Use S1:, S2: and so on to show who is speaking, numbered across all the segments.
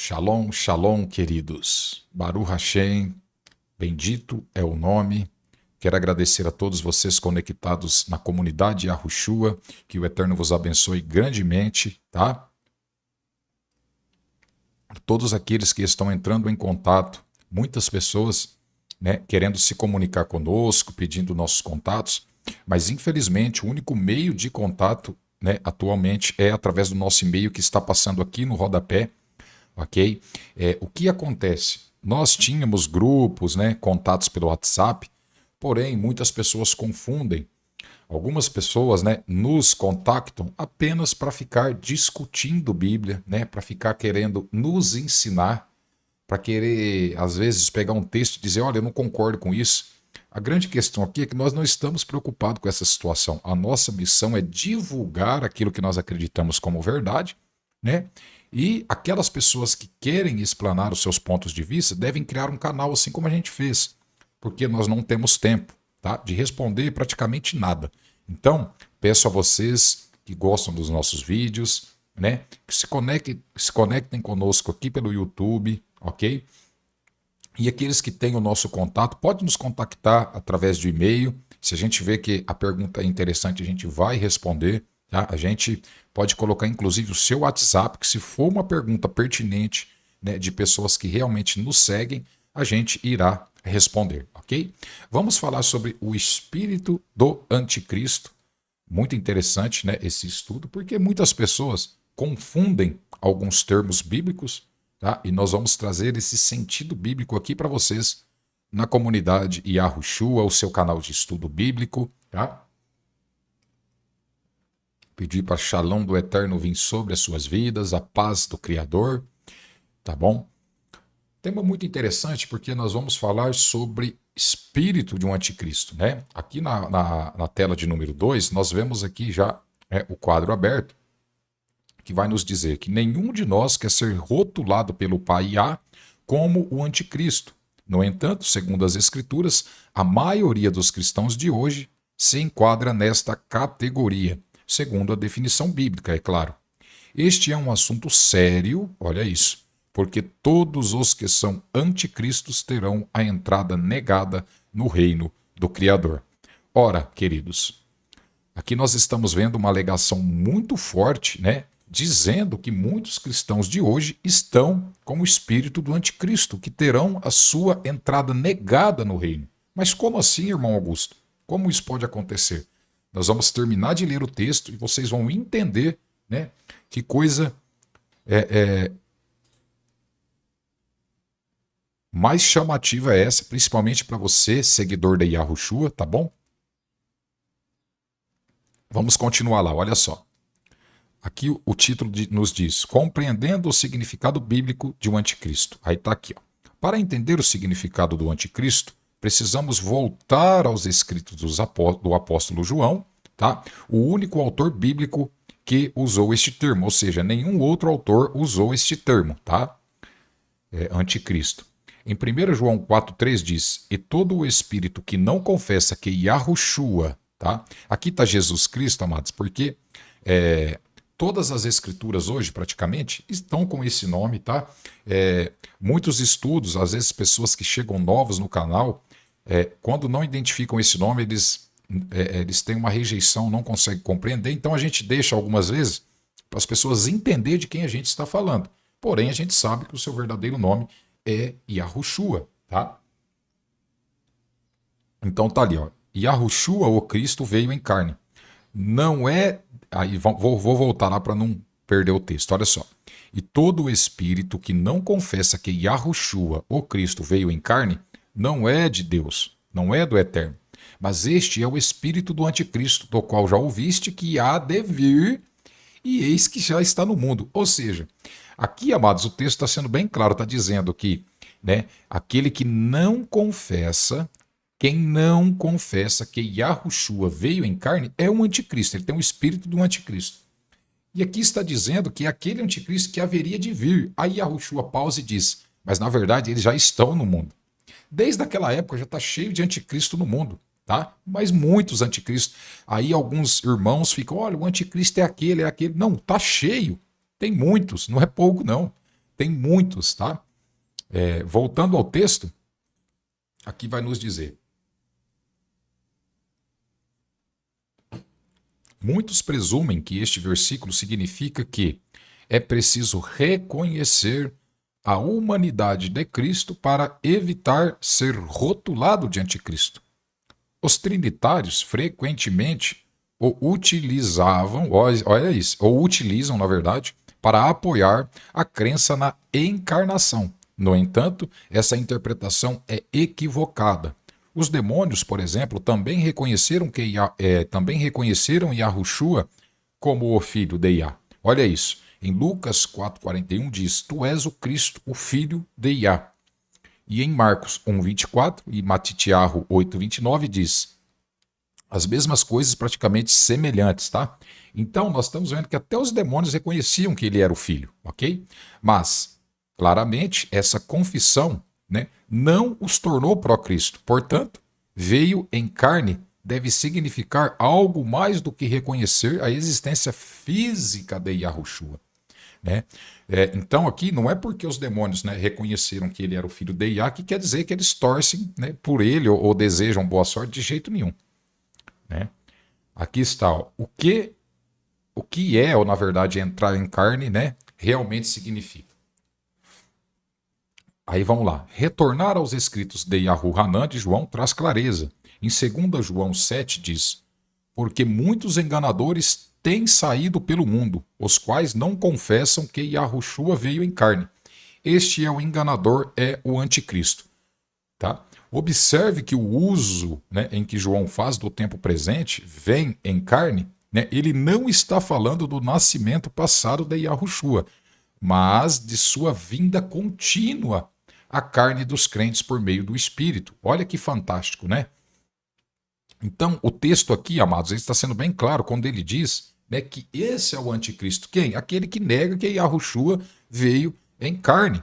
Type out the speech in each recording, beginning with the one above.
S1: Shalom, shalom, queridos. Baruch Hashem, bendito é o nome. Quero agradecer a todos vocês conectados na comunidade Yahushua, que o Eterno vos abençoe grandemente, tá? Todos aqueles que estão entrando em contato, muitas pessoas, né, querendo se comunicar conosco, pedindo nossos contatos, mas infelizmente o único meio de contato, né, atualmente é através do nosso e-mail que está passando aqui no rodapé. Ok? O que acontece? Nós tínhamos grupos, né, contatos pelo WhatsApp, porém muitas pessoas confundem. Algumas pessoas, né, nos contactam apenas para ficar discutindo Bíblia, né, para ficar querendo nos ensinar, para querer, às vezes, pegar um texto e dizer, olha, eu não concordo com isso. A grande questão aqui é que nós não estamos preocupados com essa situação. A nossa missão é divulgar aquilo que nós acreditamos como verdade, né? E aquelas pessoas que querem explanar os seus pontos de vista devem criar um canal assim como a gente fez, porque nós não temos tempo, tá, de responder praticamente nada. Então, peço a vocês que gostam dos nossos vídeos, né, que se conectem conosco aqui pelo YouTube, ok? E aqueles que têm o nosso contato, pode nos contactar através de e-mail. Se a gente vê que a pergunta é interessante, a gente vai responder. Tá? A gente pode colocar inclusive o seu WhatsApp, que se for uma pergunta pertinente, né, de pessoas que realmente nos seguem, a gente irá responder, ok? Vamos falar sobre o espírito do anticristo. Muito interessante, né, esse estudo, porque muitas pessoas confundem alguns termos bíblicos, tá? E nós vamos trazer esse sentido bíblico aqui para vocês na comunidade Yahushua, o seu canal de estudo bíblico, tá? Pedir para Shalom do Eterno vir sobre as suas vidas, a paz do Criador, tá bom? Tema muito interessante porque nós vamos falar sobre espírito de um anticristo, né? Aqui na tela de número 2, nós vemos aqui já o quadro aberto, que vai nos dizer que nenhum de nós quer ser rotulado pelo Pai Yah como o anticristo. No entanto, segundo as Escrituras, a maioria dos cristãos de hoje se enquadra nesta categoria, segundo a definição bíblica, é claro. Este é um assunto sério, olha isso, porque todos os que são anticristos terão a entrada negada no reino do Criador. Ora, queridos, aqui nós estamos vendo uma alegação muito forte, né, dizendo que muitos cristãos de hoje estão com o espírito do anticristo, que terão a sua entrada negada no reino. Mas como assim, irmão Augusto? Como isso pode acontecer? Nós vamos terminar de ler o texto e vocês vão entender, né, que coisa mais chamativa é essa, principalmente para você, seguidor da Yahushua, tá bom? Vamos continuar lá, olha só. Aqui o título nos diz, compreendendo o significado bíblico de um anticristo. Aí está aqui, ó. Para entender o significado do anticristo, precisamos voltar aos escritos do apóstolo João, tá? O único autor bíblico que usou este termo, ou seja, nenhum outro autor usou este termo, tá? Anticristo. Em 1 João 4,3 diz, e todo o espírito que não confessa que Yahushua, tá? Aqui está Jesus Cristo, amados, porque todas as escrituras hoje, praticamente, estão com esse nome, tá? Muitos estudos, às vezes pessoas que chegam novos no canal, quando não identificam esse nome, eles têm uma rejeição, não conseguem compreender, então a gente deixa algumas vezes para as pessoas entenderem de quem a gente está falando. Porém, a gente sabe que o seu verdadeiro nome é Yahushua, tá? Então tá ali, ó. Yahushua, o Cristo, veio em carne. Não é... Aí vou voltar lá para não perder o texto, olha só. E todo o espírito que não confessa que Yahushua, o Cristo, veio em carne, não é de Deus, não é do Eterno. Mas este é o espírito do anticristo, do qual já ouviste que há de vir, e eis que já está no mundo. Ou seja, aqui, amados, o texto está sendo bem claro, está dizendo que, né, aquele que não confessa, quem não confessa que Yahushua veio em carne é um anticristo, ele tem o espírito do anticristo. E aqui está dizendo que é aquele anticristo que haveria de vir. Aí Yahushua pausa e diz, mas na verdade eles já estão no mundo. Desde aquela época já está cheio de anticristo no mundo, tá? Mas muitos anticristos. Aí alguns irmãos ficam, olha, o anticristo é aquele. Não, tá cheio. Tem muitos, não é pouco não. Tem muitos, tá? Voltando ao texto, aqui vai nos dizer: muitos presumem que este versículo significa que é preciso reconhecer a humanidade de Cristo para evitar ser rotulado de anticristo. Os trinitários frequentemente o utilizavam, olha isso, ou utilizam, na verdade, para apoiar a crença na encarnação. No entanto, essa interpretação é equivocada. Os demônios, por exemplo, também reconheceram Yahushua como o filho de Yah. Olha isso. Em Lucas 4,41 diz: Tu és o Cristo, o filho de Yah. E em Marcos 1,24 e Matitiarro 8,29 diz as mesmas coisas praticamente semelhantes, tá? Então nós estamos vendo que até os demônios reconheciam que ele era o filho, ok? Mas, claramente, essa confissão, né, não os tornou pró-Cristo. Portanto, veio em carne deve significar algo mais do que reconhecer a existência física de Yahushua. Né? Então aqui não é porque os demônios, né, reconheceram que ele era o filho de Yah que quer dizer que eles torcem, né, por ele ou desejam boa sorte de jeito nenhum. Né? Aqui está, ó, o que é, ou na verdade entrar em carne, né, realmente significa. Aí vamos lá. Retornar aos escritos de Yahu Hanan de João traz clareza. Em 2 João 7 diz: porque muitos enganadores têm saído pelo mundo, os quais não confessam que Yahushua veio em carne. Este é o enganador, é o anticristo. Tá? Observe que o uso, né, em que João faz do tempo presente, vem em carne, né, ele não está falando do nascimento passado de Yahushua, mas de sua vinda contínua à carne dos crentes por meio do Espírito. Olha que fantástico, né? Então, o texto aqui, amados, ele está sendo bem claro quando ele diz, né, que esse é o anticristo. Quem? Aquele que nega que Yahushua veio em carne.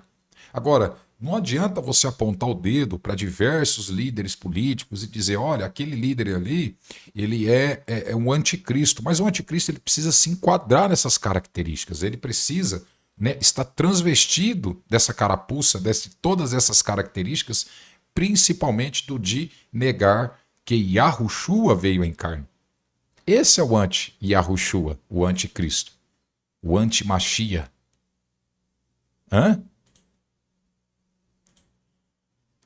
S1: Agora, não adianta você apontar o dedo para diversos líderes políticos e dizer, olha, aquele líder ali, ele é um anticristo. Mas o anticristo ele precisa se enquadrar nessas características. Ele precisa, né, estar transvestido dessa carapuça, de todas essas características, principalmente do de negar que Yahushua veio em carne. Esse é o anti-Yahushua, o anticristo, o anti-Machia.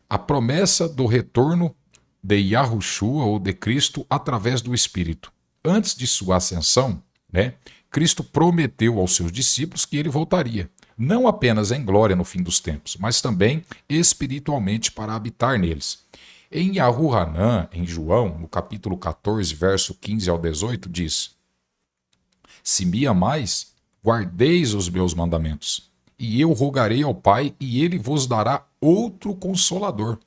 S1: A promessa do retorno de Yahushua ou de Cristo através do Espírito. Antes de sua ascensão, né, Cristo prometeu aos seus discípulos que ele voltaria, não apenas em glória no fim dos tempos, mas também espiritualmente para habitar neles. Em Yahu Hanan, em João, no capítulo 14, verso 15 ao 18, diz: se me amais, guardeis os meus mandamentos, e eu rogarei ao Pai, e ele vos dará outro consolador,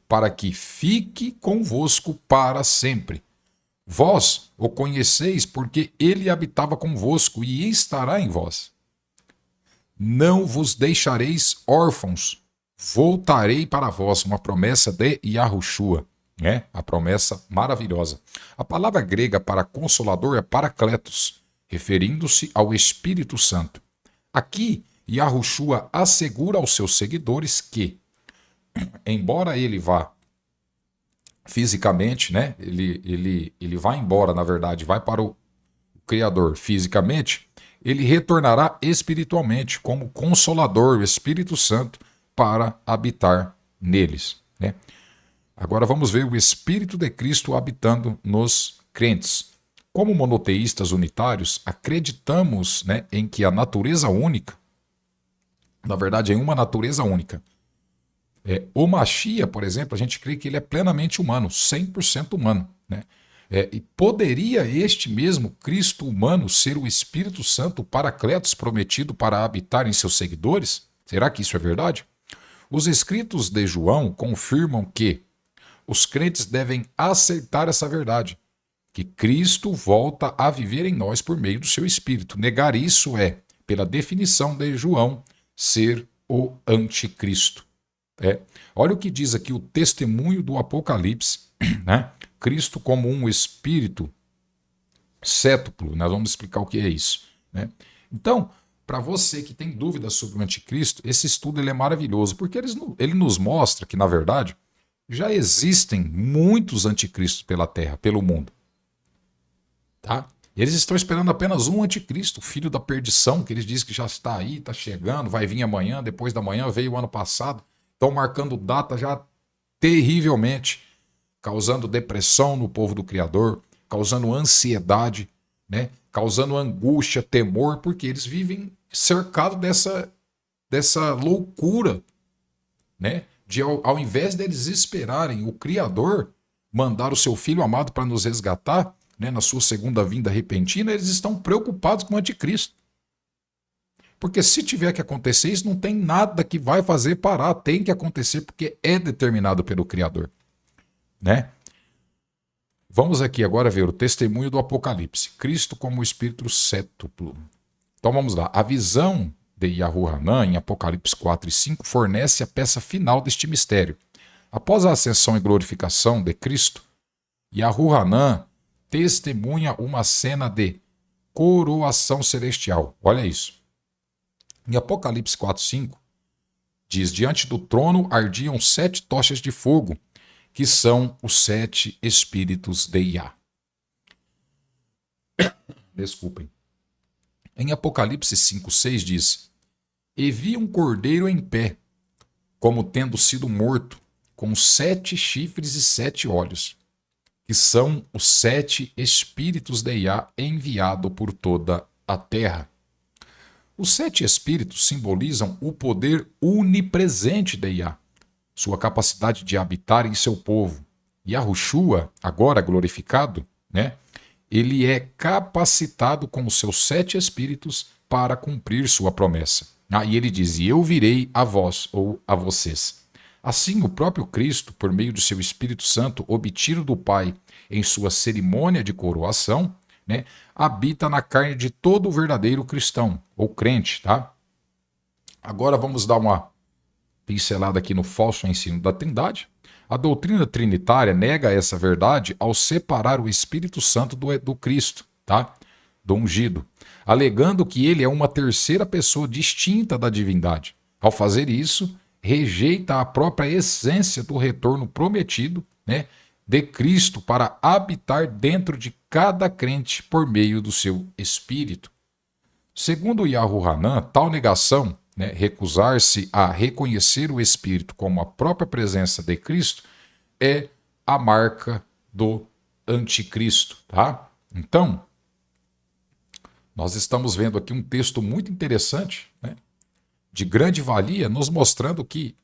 S1: para que fique convosco para sempre. Vós o conheceis, porque ele habitava convosco e estará em vós. Não vos deixareis órfãos, voltarei para vós, uma promessa de Yahushua, né? A promessa maravilhosa. A palavra grega para consolador é paracletos, referindo-se ao Espírito Santo. Aqui, Yahushua assegura aos seus seguidores que, embora ele vá fisicamente, né? Ele vai embora, na verdade, vai para o Criador fisicamente, ele retornará espiritualmente como Consolador, o Espírito Santo, para habitar neles. Né? Agora vamos ver o Espírito de Cristo habitando nos crentes. Como monoteístas unitários, acreditamos, né, em que a natureza única, na verdade, em uma natureza única. O Machia, por exemplo, a gente crê que ele é plenamente humano, 100% humano. Né? E poderia este mesmo Cristo humano ser o Espírito Santo, o Paracletos prometido para habitar em seus seguidores? Será que isso é verdade? Os escritos de João confirmam que os crentes devem aceitar essa verdade, que Cristo volta a viver em nós por meio do seu Espírito. Negar isso é, pela definição de João, ser o anticristo. Olha o que diz aqui o testemunho do Apocalipse, né? Cristo como um espírito cétuplo. Nós vamos explicar o que é isso. Né? Então, para você que tem dúvidas sobre o anticristo, esse estudo ele é maravilhoso, porque ele nos mostra que, na verdade, já existem muitos anticristos pela Terra, pelo mundo. Tá? Eles estão esperando apenas um anticristo, o filho da perdição, que eles dizem que já está aí, está chegando, vai vir amanhã, depois da manhã, veio o ano passado. Estão marcando data já terrivelmente, causando depressão no povo do Criador, causando ansiedade, né? Causando angústia, temor, porque eles vivem cercados dessa loucura, né? De ao invés deles esperarem o Criador mandar o seu Filho amado para nos resgatar, né, na sua segunda vinda repentina, eles estão preocupados com o anticristo. Porque se tiver que acontecer isso, não tem nada que vai fazer parar. Tem que acontecer porque é determinado pelo Criador, né? Vamos aqui agora ver o testemunho do Apocalipse. Cristo como o Espírito Sétuplo. Então vamos lá. A visão de Yahu-Hanan, em Apocalipse 4 e 5, fornece a peça final deste mistério. Após a ascensão e glorificação de Cristo, Yahu-Hanan testemunha uma cena de coroação celestial. Olha isso. Em Apocalipse 4:5, diz: diante do trono ardiam 7 tochas de fogo, que são os 7 espíritos de Yah. Desculpem. Em Apocalipse 5:6 diz: e vi um cordeiro em pé, como tendo sido morto, com 7 chifres e 7 olhos, que são os 7 espíritos de Yah enviado por toda a terra. Os 7 espíritos simbolizam o poder onipresente de Yah, sua capacidade de habitar em seu povo. Yahushua, agora glorificado, né, ele é capacitado com os seus 7 espíritos para cumprir sua promessa. E ele diz: e eu virei a vós, ou a vocês. Assim, o próprio Cristo, por meio do seu Espírito Santo, obtido do Pai em sua cerimônia de coroação, né, habita na carne de todo o verdadeiro cristão, ou crente, tá? Agora vamos dar uma pincelada aqui no falso ensino da Trindade. A doutrina trinitária nega essa verdade ao separar o Espírito Santo do Cristo, tá? Do ungido, alegando que ele é uma terceira pessoa distinta da divindade. Ao fazer isso, rejeita a própria essência do retorno prometido, né, de Cristo para habitar dentro de cada crente por meio do seu Espírito. Segundo Yahu-Hanan, tal negação, né, recusar-se a reconhecer o Espírito como a própria presença de Cristo, é a marca do anticristo. Tá? Então, nós estamos vendo aqui um texto muito interessante, né, de grande valia, nos mostrando que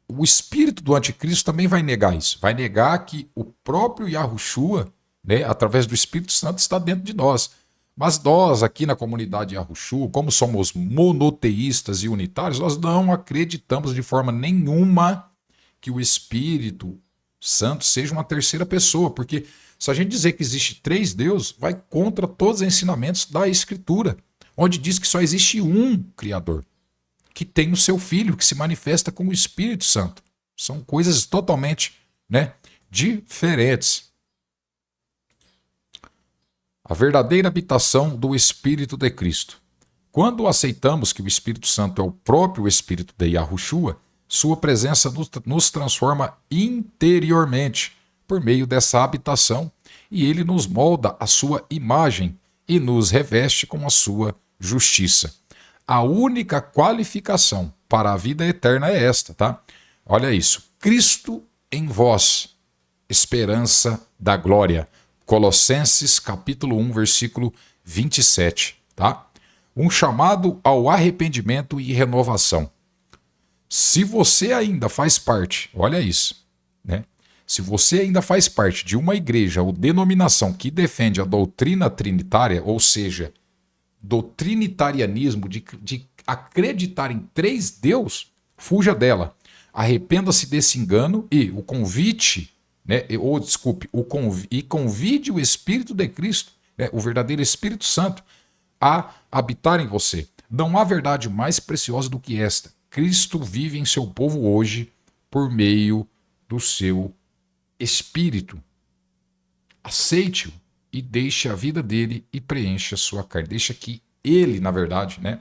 S1: o espírito do anticristo também vai negar isso. Vai negar que o próprio Yahushua, né, através do Espírito Santo, está dentro de nós. Mas nós, aqui na comunidade Yahushua, como somos monoteístas e unitários, nós não acreditamos de forma nenhuma que o Espírito Santo seja uma terceira pessoa, porque se a gente dizer que existe 3 deuses, vai contra todos os ensinamentos da Escritura, onde diz que só existe um Criador, que tem o seu Filho, que se manifesta como o Espírito Santo. São coisas totalmente, né, diferentes. A verdadeira habitação do Espírito de Cristo. Quando aceitamos que o Espírito Santo é o próprio Espírito de Yahushua, sua presença nos transforma interiormente por meio dessa habitação, e ele nos molda a sua imagem e nos reveste com a sua justiça. A única qualificação para a vida eterna é esta, tá? Olha isso. Cristo em vós, esperança da glória. Colossenses capítulo 1, versículo 27, tá? Um chamado ao arrependimento e renovação. Se você ainda faz parte, olha isso, né? Se você ainda faz parte de uma igreja ou denominação que defende a doutrina trinitária, ou seja, do trinitarianismo, de acreditar em 3 deus, fuja dela. Arrependa-se desse engano e o convite, né, convide o Espírito de Cristo, né, o verdadeiro Espírito Santo, a habitar em você. Não há verdade mais preciosa do que esta. Cristo vive em seu povo hoje por meio do seu Espírito. Aceite-o e deixe a vida dele e preencha a sua carne. Deixa que ele, na verdade, né,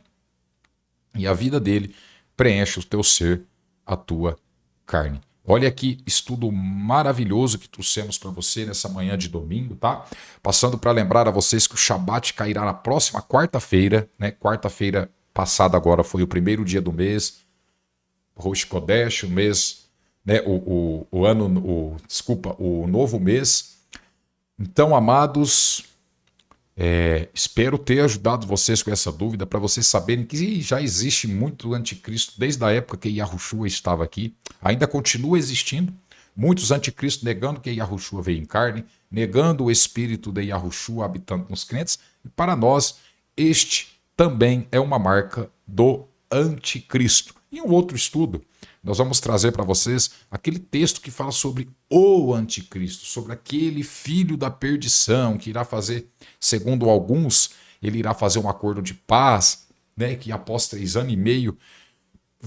S1: e a vida dele preenche o teu ser, a tua carne. Olha que estudo maravilhoso que trouxemos para você nessa manhã de domingo, tá? Passando para lembrar a vocês que o Shabat cairá na próxima quarta-feira, né? Quarta-feira passada agora foi o primeiro dia do mês, Rosh Kodesh, o mês, né? O novo mês. Então, amados, espero ter ajudado vocês com essa dúvida, para vocês saberem que já existe muito anticristo desde a época que Yahushua estava aqui. Ainda continua existindo. Muitos anticristos negando que Yahushua veio em carne, negando o espírito de Yahushua habitando nos crentes. E para nós, este também é uma marca do anticristo. Em um outro estudo, nós vamos trazer para vocês aquele texto que fala sobre o anticristo, sobre aquele filho da perdição que irá fazer, segundo alguns, ele irá fazer um acordo de paz, né, que após 3 anos e meio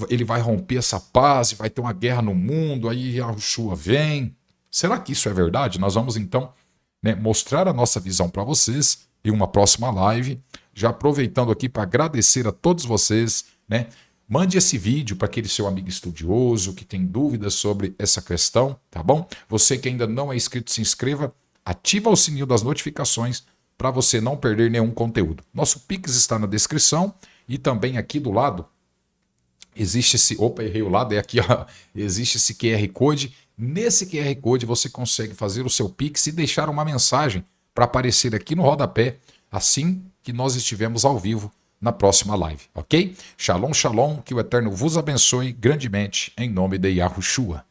S1: ele vai romper essa paz e vai ter uma guerra no mundo, aí Yahushua vem. Será que isso é verdade? Nós vamos então, né, mostrar a nossa visão para vocês em uma próxima live, já aproveitando aqui para agradecer a todos vocês, né? Mande esse vídeo para aquele seu amigo estudioso que tem dúvidas sobre essa questão, tá bom? Você que ainda não é inscrito, se inscreva, ativa o sininho das notificações para você não perder nenhum conteúdo. Nosso Pix está na descrição e também aqui do lado existe esse... Opa, errei o lado, é aqui, ó. Existe esse QR Code. Nesse QR Code você consegue fazer o seu Pix e deixar uma mensagem para aparecer aqui no rodapé assim que nós estivermos ao vivo na próxima live, ok? Shalom, shalom, que o Eterno vos abençoe grandemente, em nome de Yahushua.